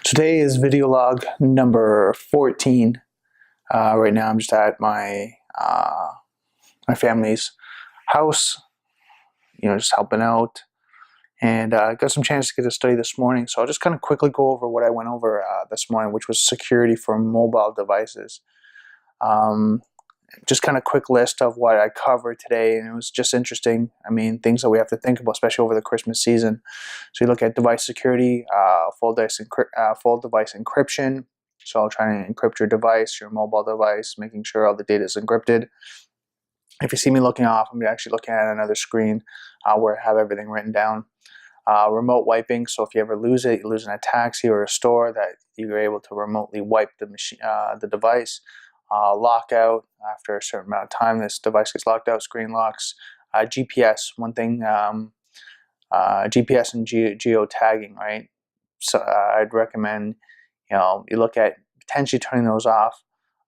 Today is video log number 14. Right now I'm just at my family's house, just helping out. And I got some chance to get to study this morning, so I'll just kind of quickly go over what I went over this morning, which was security for mobile devices. Just kind of quick list of what I covered today, and it was just interesting. I mean, things that we have to think about, especially over the Christmas season. So you look at device security, full device encryption. So trying to encrypt your device, your mobile device, making sure all the data is encrypted. If you see me looking off, I'm actually looking at another screen where I have everything written down. Remote wiping, so if you ever lose it, you lose in a taxi or a store, that you're able to remotely wipe the machine, the device. Lockout, after a certain amount of time, this device gets locked out, screen locks. GPS, one thing, GPS and geo-tagging, right? So I'd recommend, you look at potentially turning those off.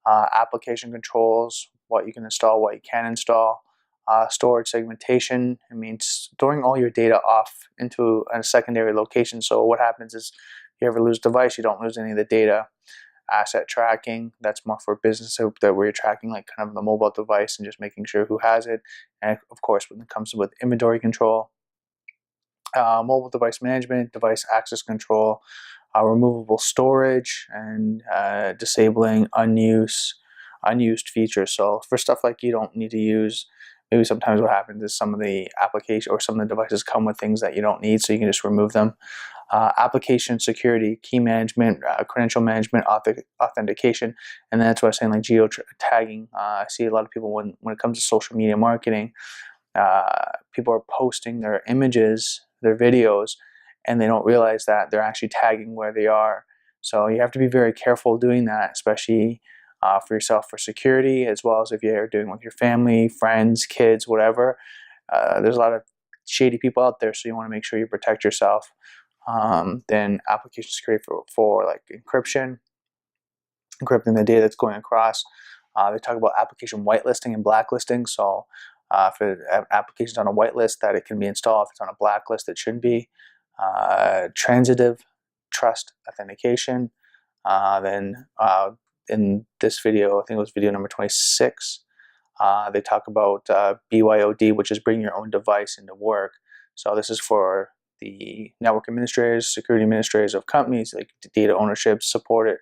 Application controls, what you can install, what you can't install. Storage segmentation, I mean, storing all your data off into a secondary location. So what happens is, if you ever lose a device, you don't lose any of the data. Asset tracking, that's more for business, so that where you're tracking like kind of the mobile device and just making sure who has it. And of course, when it comes with inventory control, mobile device management, device access control, removable storage, and disabling unused features. So for stuff like you don't need to use, maybe sometimes what happens is some of the application or some of the devices come with things that you don't need, so you can just remove them. Application security, key management, credential management, authentication, and that's what I'm saying, like geo-tagging. I see a lot of people when it comes to social media marketing, people are posting their images, their videos, and they don't realize that they're actually tagging where they are. So you have to be very careful doing that, especially for yourself, for security, as well as if you're doing with your family, friends, kids, whatever. There's a lot of shady people out there, so you want to make sure you protect yourself. Then application security for like encrypting the data that's going across. They talk about application whitelisting and blacklisting. So if an application's on a whitelist, that it can be installed. If it's on a blacklist, it shouldn't be. Transitive trust authentication. Then in this video, I think it was video number 26, they talk about BYOD, which is bring your own device into work. So this is for the network administrators, security administrators of companies, like data ownership, support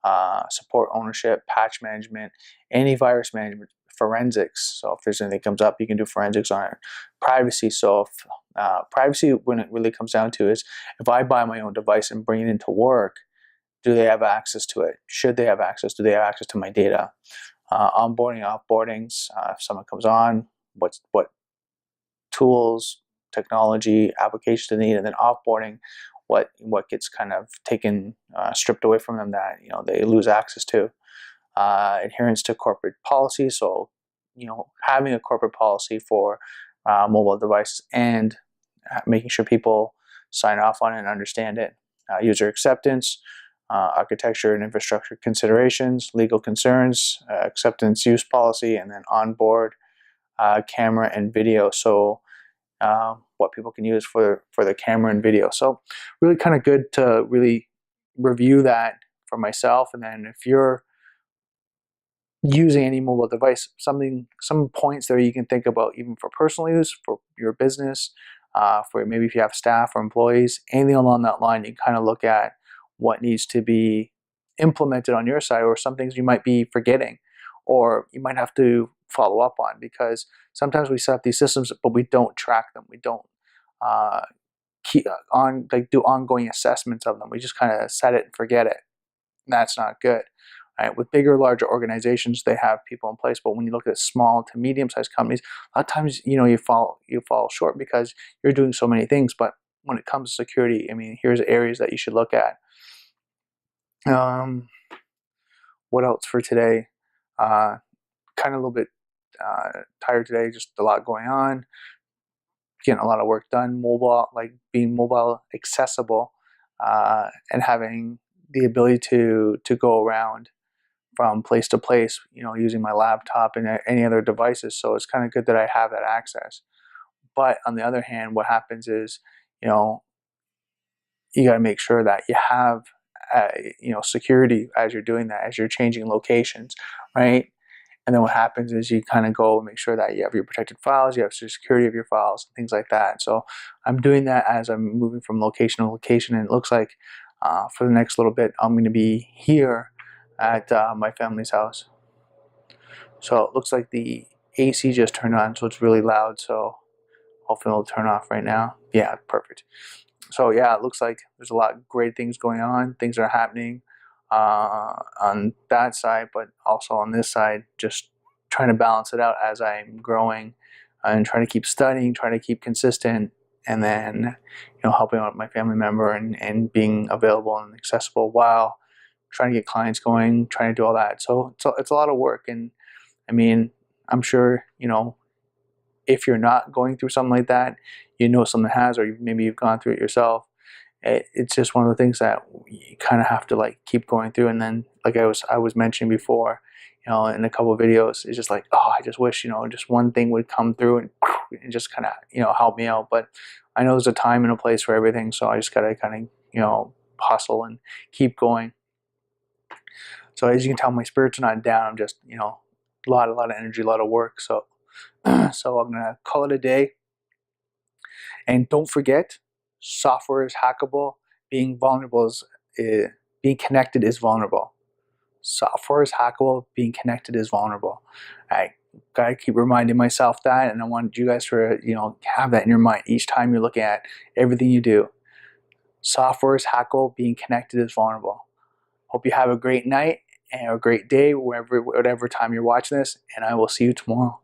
ownership, patch management, antivirus management, forensics. So if there's anything that comes up, you can do forensics on it. Privacy. So if, privacy, when it really comes down to, is if I buy my own device and bring it into work, do they have access to it? Should they have access? Do they have access to my data? Onboarding, offboardings. If someone comes on, what tools, technology, applications they need, and then offboarding, what gets kind of taken, stripped away from them that they lose access to. Adherence to corporate policy. So having a corporate policy for mobile devices and making sure people sign off on it and understand it. User acceptance. Architecture and infrastructure considerations, legal concerns, acceptance use policy, and then onboard camera and video. So what people can use for the camera and video. So really kind of good to really review that for myself. And then if you're using any mobile device, some points there you can think about, even for personal use, for your business, for maybe if you have staff or employees, anything along that line, you can kind of look at what needs to be implemented on your side, or some things you might be forgetting, or you might have to follow up on, because sometimes we set up these systems but we don't track them. We don't do ongoing assessments of them. We just kind of set it and forget it. That's not good. Right? With bigger, larger organizations, they have people in place, but when you look at small to medium-sized companies, a lot of times you fall short because you're doing so many things. But when it comes to security, I mean, here's areas that you should look at. What else for today? Kind of a little bit tired today, just a lot going on, getting a lot of work done, being mobile accessible, and having the ability to go around from place to place, using my laptop and any other devices. So it's kind of good that I have that access. But on the other hand, what happens is, you got to make sure that you have security as you're doing that, as you're changing locations, right? And then what happens is you kind of go make sure that you have your protected files, you have security of your files, things like that. So I'm doing that as I'm moving from location to location, and it looks like for the next little bit I'm going to be here at my family's house. So it looks like the AC just turned on, so it's really loud. So hopefully it'll turn off right now. Yeah, perfect. So yeah, it looks like there's a lot of great things going on. Things are happening on that side, but also on this side, just trying to balance it out as I'm growing and trying to keep studying, trying to keep consistent, and then helping out my family member and being available and accessible while trying to get clients going, trying to do all that. So it's a lot of work, and I mean, I'm sure if you're not going through something like that, someone has, or maybe you've gone through it yourself. It's just one of the things that you kind of have to like keep going through. And then, like I was mentioning before, in a couple of videos, it's just like, oh, I just wish just one thing would come through and just kind of help me out. But I know there's a time and a place for everything, so I just gotta kind of hustle and keep going. So as you can tell, my spirits are not down. I'm just a lot of energy, a lot of work. So so I'm gonna call it a day. And don't forget, software is hackable. Being connected is vulnerable. Software is hackable. Being connected is vulnerable. I gotta keep reminding myself that, and I want you guys to have that in your mind each time you're looking at everything you do. Software is hackable. Being connected is vulnerable. Hope you have a great night and a great day, whatever time you're watching this, and I will see you tomorrow.